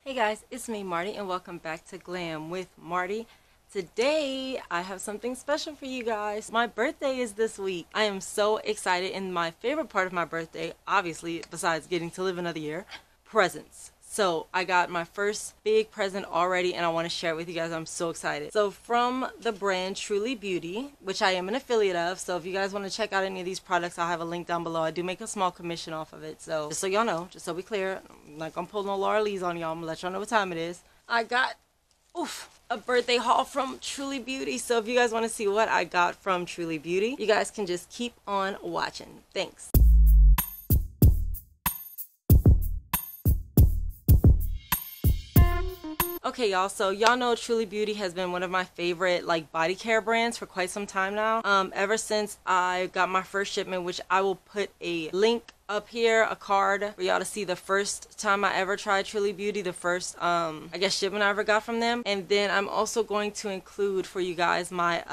Hey guys, it's me Marty and welcome back to Glam with Marty. Today I have something special for you guys. My birthday is this week. I am so excited, and my favorite part of my birthday, obviously besides getting to live another year, presents. So I got my first big present already and I want to share it with you guys. I'm so excited. So from the brand Truly Beauty, which I am an affiliate of, so if you guys want to check out any of these products, I'll have a link down below. I do make a small commission off of it. So just so y'all know, just so we clear, I'm not gonna pull no Laura Lee's on y'all. I'm gonna let y'all know what time it is. I got a birthday haul from Truly Beauty. So if you guys want to see what I got from Truly Beauty, you guys can just keep on watching. Thanks. Okay, y'all, so y'all know Truly Beauty has been one of my favorite body care brands for quite some time now. Ever since I got my first shipment, which I will put a link up here, a card for y'all to see the first time I ever tried Truly Beauty, the first I guess shipment I ever got from them. And then I'm also going to include for you guys my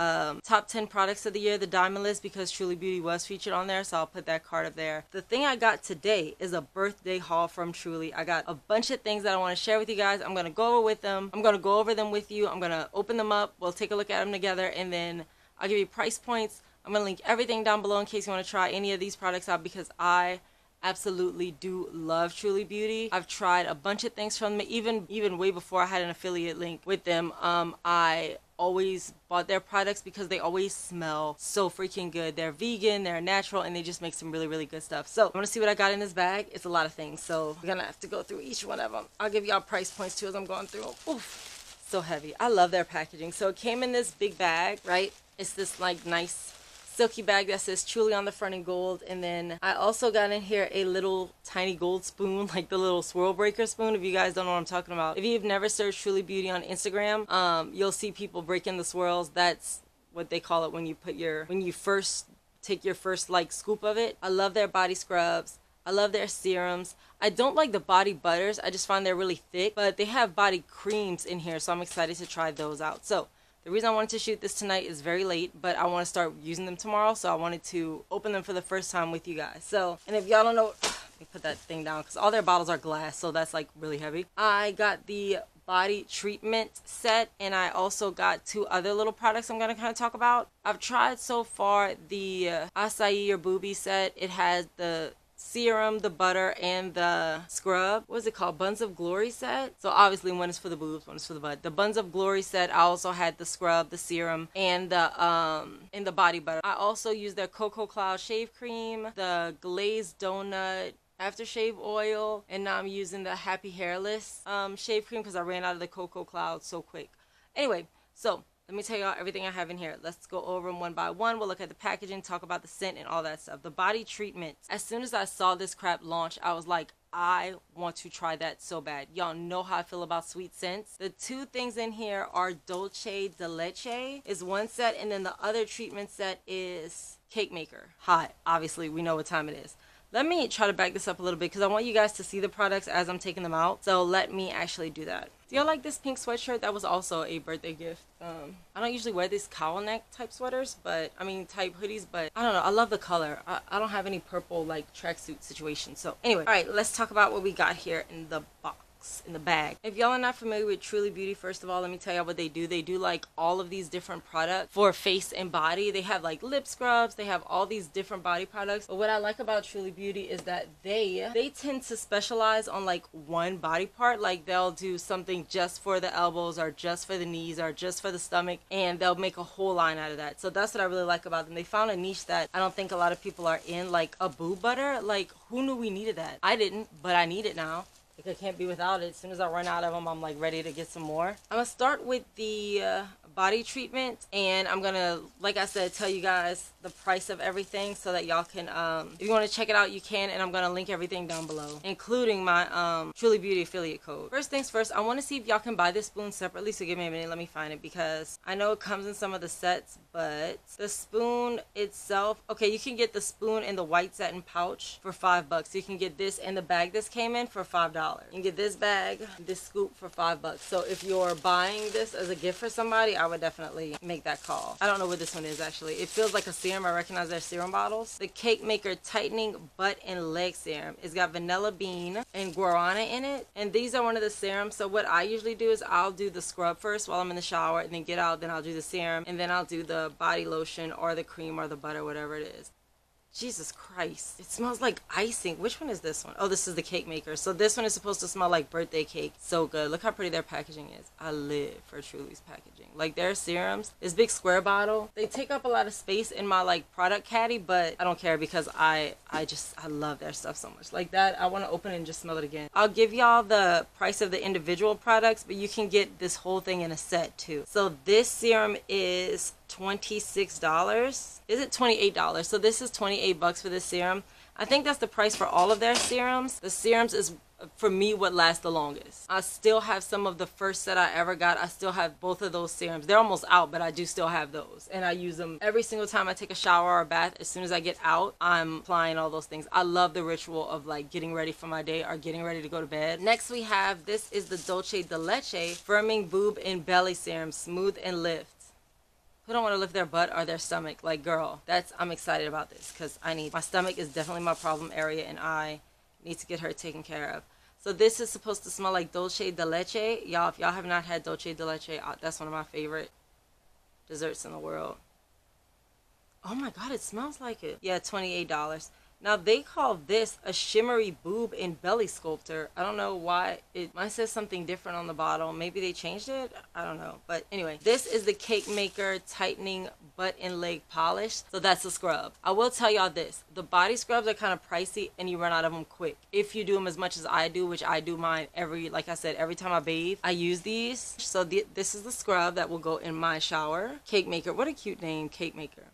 top 10 products of the year, the diamond list, because Truly Beauty was featured on there, so I'll put that card up there. The thing I got today is a birthday haul from Truly. I got a bunch of things that I want to share with you guys. I'm going to go over with them. I'm going to go over them with you. I'm going to open them up. We'll take a look at them together, and then I'll give you price points. I'm going to link everything down below in case you want to try any of these products out, because I absolutely do love Truly Beauty. I've tried a bunch of things from them, even way before I had an affiliate link with them. I always bought their products because they always smell so freaking good. They're vegan, they're natural, and they just make some really good stuff. So I'm gonna see what I got in this bag. It's a lot of things, so we're gonna have to go through each one of them. I'll give y'all price points too as I'm going through them. Oof, so heavy. I love their packaging. So it came in this big bag, right? It's this nice silky bag that says Truly on the front in gold, and then I also got in here a little tiny gold spoon, like the little swirl breaker spoon. If you guys don't know what I'm talking about, if you've never searched Truly Beauty on Instagram, you'll see people breaking the swirls. That's what they call it when you first take your first scoop of it. I love their body scrubs. I love their serums. I don't like the body butters. I just find they're really thick, but they have body creams in here, so I'm excited to try those out. So the reason I wanted to shoot this tonight is very late, but I want to start using them tomorrow, so I wanted to open them for the first time with you guys. So, and if y'all don't know, let me put that thing down, because all their bottles are glass, so that's really heavy. I got the body treatment set, and I also got two other little products I'm going to kind of talk about. I've tried so far the acai or booby set. It has the serum, the butter, and the scrub. What is it called? Buns of Glory set. So obviously one is for the boobs, one is for the butt. The Buns of Glory set, I also had the scrub, the serum, and the body butter. I also used their Cocoa Cloud shave cream, the glazed donut aftershave oil, and now I'm using the Happy Hairless shave cream because I ran out of the Cocoa Cloud so quick. Anyway, so let me tell y'all everything I have in here. Let's go over them one by one. We'll look at the packaging, talk about the scent, and all that stuff. The body treatment. As soon as I saw this crap launch, I was like, I want to try that so bad. Y'all know how I feel about sweet scents. The two things in here are Dolce de Leche is one set, and then the other treatment set is Cake Maker. Hot. Obviously, we know what time it is. Let me try to back this up a little bit because I want you guys to see the products as I'm taking them out. So let me actually do that. Do y'all like this pink sweatshirt? That was also a birthday gift. I don't usually wear these cowl neck type sweaters, type hoodies, but I don't know. I love the color. I don't have any purple tracksuit situation. So anyway, all right, let's talk about what we got here in the box. In the bag. If y'all are not familiar with Truly Beauty, first of all, let me tell y'all what they do. They do all of these different products for face and body. They have lip scrubs, they have all these different body products. But what I like about Truly Beauty is that they tend to specialize on one body part. They'll do something just for the elbows or just for the knees or just for the stomach, and they'll make a whole line out of that. So that's what I really like about them. They found a niche that I don't think a lot of people are in, a boob butter. Who knew we needed that? I didn't, but I need it now. I can't be without it. As soon as I run out of them, I'm ready to get some more. I'm gonna start with the body treatment, and I'm gonna, like I said, tell you guys the price of everything so that y'all can, if you want to check it out, you can, and I'm gonna link everything down below, including my Truly Beauty affiliate code. First things first, I want to see if y'all can buy this spoon separately, so give me a minute, let me find it, because I know it comes in some of the sets, but the spoon itself, okay, you can get the spoon in the white satin pouch for $5. You can get this in the bag this came in for $5. You can get this bag, this scoop for $5. So if you're buying this as a gift for somebody, I would definitely make that call. I don't know what this one is actually. It feels like a serum. I recognize their serum bottles. The Cake Maker Tightening Butt and Leg Serum. It's got vanilla bean and guarana in it. And these are one of the serums. So what I usually do is I'll do the scrub first while I'm in the shower and then get out. Then I'll do the serum and then I'll do the body lotion or the cream or the butter, whatever it is. Jesus Christ. It smells like icing. Which one is this one? Oh, this is the Cake Maker. So this one is supposed to smell like birthday cake. So good. Look how pretty their packaging is. I live for Truly's packaging. Like their serums, this big square bottle, they take up a lot of space in my like product caddy, but I don't care because I love their stuff so much. Like that, I want to open it and just smell it again. I'll give y'all the price of the individual products, but you can get this whole thing in a set too. So this serum is $26. Is it $28? So this is $28 for this serum. I think that's the price for all of their serums. The serums is for me what lasts the longest. I still have some of the first set I ever got. I still have both of those serums. They're almost out, but I do still have those. And I use them every single time I take a shower or a bath. As soon as I get out, I'm applying all those things. I love the ritual of like getting ready for my day or getting ready to go to bed. Next we have, this is the Dolce de Leche Firming Boob and Belly Serum, Smooth and Lift. Who don't want to lift their butt or their stomach? Like, girl, I'm excited about this because my stomach is definitely my problem area and I need to get her taken care of. So this is supposed to smell like Dolce de Leche. Y'all, if y'all have not had Dolce de Leche, that's one of my favorite desserts in the world. Oh my God, it smells like it. Yeah, $28. Now they call this a shimmery boob and belly sculptor. I don't know why. Mine says something different on the bottle. Maybe they changed it. I don't know. But anyway, this is the Cake Maker Tightening Butt and Leg Polish. So that's a scrub. I will tell y'all this. The body scrubs are kind of pricey and you run out of them quick. If you do them as much as I do, which I do mine like I said, every time I bathe, I use these. So this is the scrub that will go in my shower. Cake Maker. What a cute name, Cake Maker.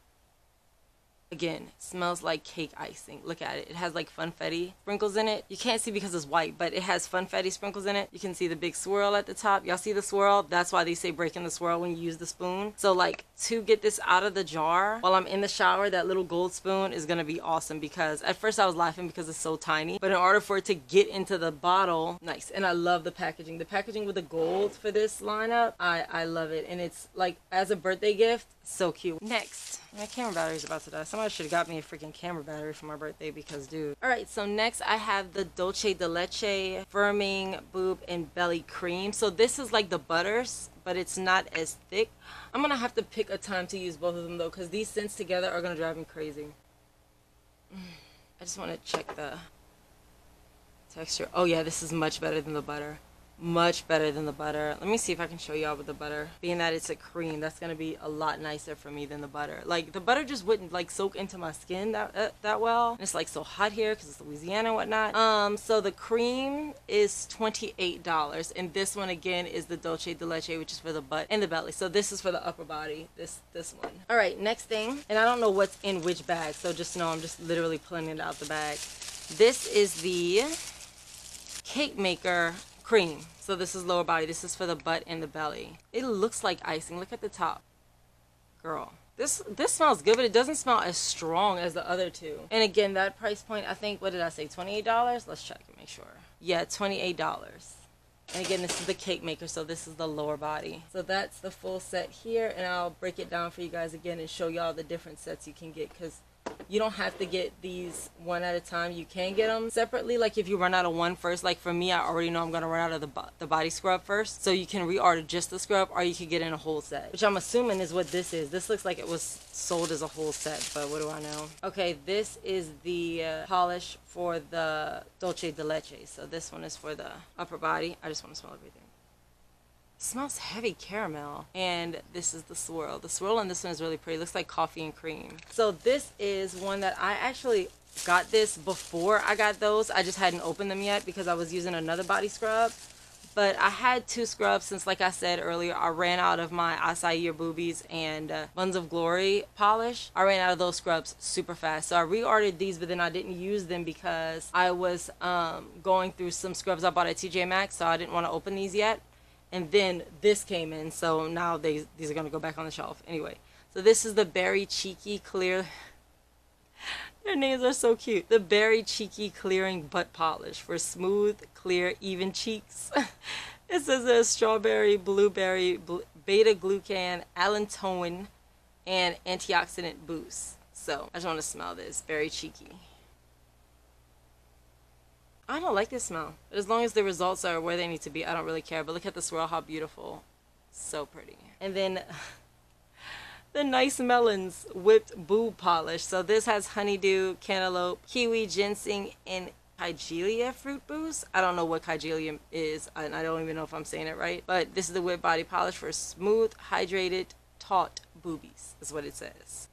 Again, smells like cake icing. Look at it. It has like funfetti sprinkles in it. You can't see because it's white, but it has funfetti sprinkles in it. You can see the big swirl at the top. Y'all see the swirl? That's why they say breaking the swirl when you use the spoon. So like to get this out of the jar while I'm in the shower, that little gold spoon is going to be awesome because at first I was laughing because it's so tiny. But in order for it to get into the bottle, nice. And I love the packaging. The packaging with the gold for this lineup, I love it. And it's like as a birthday gift, so cute. Next, my camera battery's about to die. Somebody should have got me a freaking camera battery for my birthday because, dude. Alright, so next I have the Dolce de Leche Firming Boob and Belly Cream. So this is like the butters, but it's not as thick. I'm going to have to pick a time to use both of them though because these scents together are going to drive me crazy. I just want to check the texture. Oh yeah, this is much better than the butter. Much better than the butter. Let me see if I can show y'all with the butter. Being that it's a cream, that's gonna be a lot nicer for me than the butter. Like the butter just wouldn't like soak into my skin that well. And it's like so hot here because it's Louisiana and whatnot. So the cream is $28, and this one again is the Dolce de Leche, which is for the butt and the belly. So this is for the upper body. This one. All right, next thing, and I don't know what's in which bag, so just know I'm just literally pulling it out the bag. This is the Cake Maker Cream. So this is lower body. This is for the butt and the belly. It looks like icing. Look at the top. Girl. This smells good, but it doesn't smell as strong as the other two. And again, that price point, I think, what did I say, $28? Let's check and make sure. Yeah, $28. And again, this is the Cake Maker, so this is the lower body. So that's the full set here, and I'll break it down for you guys again and show y'all the different sets you can get because you don't have to get these one at a time. You can get them separately. Like if you run out of one first, like for me, I already know I'm going to run out of the body scrub first. So you can reorder just the scrub or you could get in a whole set, which I'm assuming is what this is. This looks like it was sold as a whole set, but what do I know? Okay, this is the polish for the Dolce de Leche. So this one is for the upper body. I just want to smell everything. It smells heavy caramel. And this is the swirl. The swirl on this one is really pretty. It looks like coffee and cream. So this is one that I actually got this before I got those. I just hadn't opened them yet because I was using another body scrub. But I had two scrubs since, like I said earlier, I ran out of my Acai Your Boobies and Buns of Glory polish. I ran out of those scrubs super fast. So I reordered these, but then I didn't use them because I was going through some scrubs I bought at TJ Maxx, so I didn't want to open these yet. And then this came in, so now these are going to go back on the shelf. Anyway, So this is the Berry Cheeky Clear. Their names are so cute. The Berry Cheeky Clearing Butt Polish for smooth, clear, even cheeks. It says there's strawberry, blueberry, beta-glucan, allantoin, and antioxidant boost. So I just want to smell this. Berry Cheeky. I don't like this smell. But as long as the results are where they need to be, I don't really care. But look at the swirl, how beautiful. So pretty. And then the Nice Melons Whipped Boob Polish. So this has honeydew, cantaloupe, kiwi, ginseng, and Kygelia fruit boost. I don't know what Kygelia is, and I don't even know if I'm saying it right. But this is the whipped body polish for smooth, hydrated, taut boobies. Is what it says.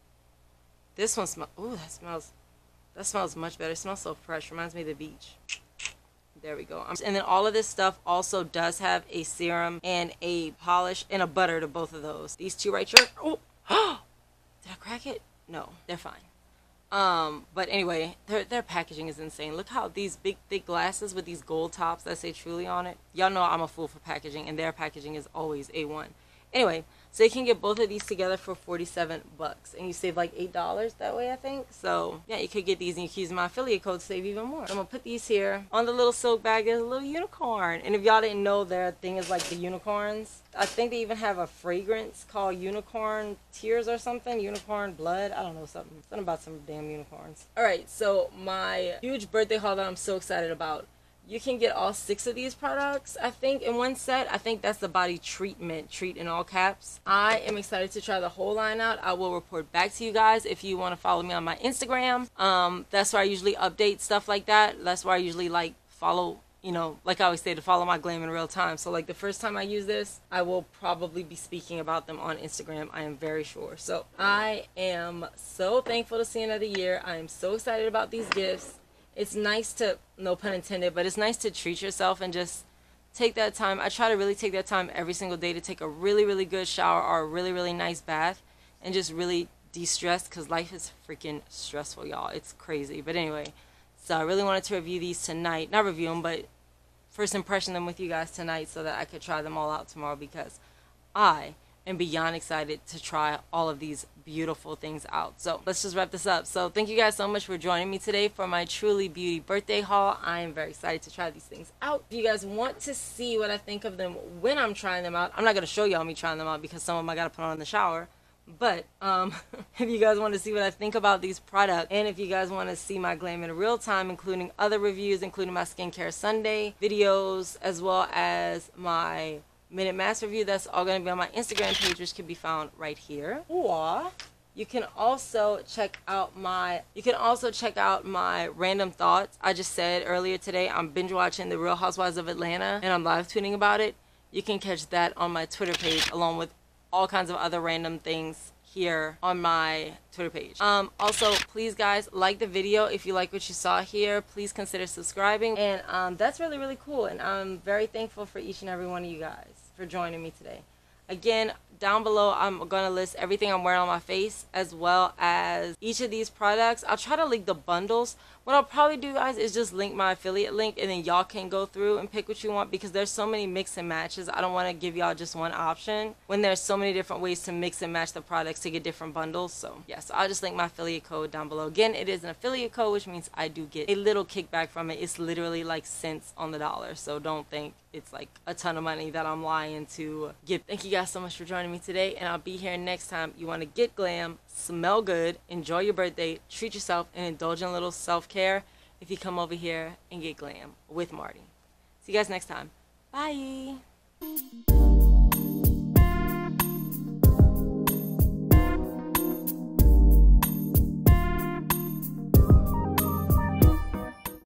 This one smells. Ooh, that smells much better. It smells so fresh. Reminds me of the beach. There we go. And then all of this stuff also does have a serum and a polish and a butter to both of those. These two right here. Oh, did I crack it? No, they're fine. But anyway, their packaging is insane. Look how these big thick glasses with these gold tops that say Truly on it. Y'all know I'm a fool for packaging, and their packaging is always A1. Anyway, so you can get both of these together for 47 bucks, and you save like $8 that way, I think. So yeah, you could get these and you can use my affiliate code to save even more. I'm gonna put these here on the little silk bag. There's a little unicorn, and if y'all didn't know, their thing is like the unicorns. I think they even have a fragrance called Unicorn Tears or something. Unicorn Blood. I don't know, something about some damn unicorns. All right, so my huge birthday haul that I'm so excited about. You can get all 6 of these products, I think, in one set. I think that's the body treatment, treat in all caps. I am excited to try the whole line out. I will report back to you guys if you want to follow me on my Instagram. That's where I usually update stuff like that. That's where I usually like follow, you know, like I always say, to follow my glam in real time. So like the first time I use this, I will probably be speaking about them on Instagram. I am very sure. So I am so thankful to see another year. I am so excited about these gifts. It's nice to, no pun intended, but it's nice to treat yourself and just take that time. I try to really take that time every single day to take a really, really good shower or a really, really nice bath and just really de-stress, because life is freaking stressful, y'all. It's crazy. But anyway, so I really wanted to review these tonight. Not review them, but first impression them with you guys tonight so that I could try them all out tomorrow, because I am beyond excited to try all of these beautiful things out. So let's just wrap this up. So thank you guys so much for joining me today for my Truly Beauty birthday haul. I am very excited to try these things out. If you guys want to see what I think of them when I'm trying them out, I'm not going to show y'all me trying them out because some of them I got to put on in the shower. But if you guys want to see what I think about these products, and if you guys want to see my glam in real time, including other reviews, including my Skincare Sunday videos, as well as my Minute Mask review, that's all going to be on my Instagram page, which can be found right here. Or you can also check out my random thoughts. I just said earlier today I'm binge watching The Real Housewives of Atlanta, and I'm live tweeting about it. You can catch that on my Twitter page, along with all kinds of other random things here on my Twitter page. Also, please guys, like the video if you like what you saw here. Please consider subscribing, and that's really, really cool, and I'm very thankful for each and every one of you guys for joining me today. Again, down below I'm gonna list everything I'm wearing on my face, as well as each of these products. I'll try to link the bundles. What I'll probably do, guys, is just link my affiliate link, and then y'all can go through and pick what you want, because there's so many mix and matches. I don't want to give y'all just one option when there's so many different ways to mix and match the products to get different bundles. So yeah, so I'll just link my affiliate code down below. Again, it is an affiliate code, which means I do get a little kickback from it. It's literally like cents on the dollar, so don't think it's like a ton of money that I'm lying to get. Thank you guys so much for joining me today, and I'll be here next time. You want to get glam, smell good, enjoy your birthday, treat yourself, and indulge in a little self-care if you come over here and get glam with Marty. See you guys next time. Bye.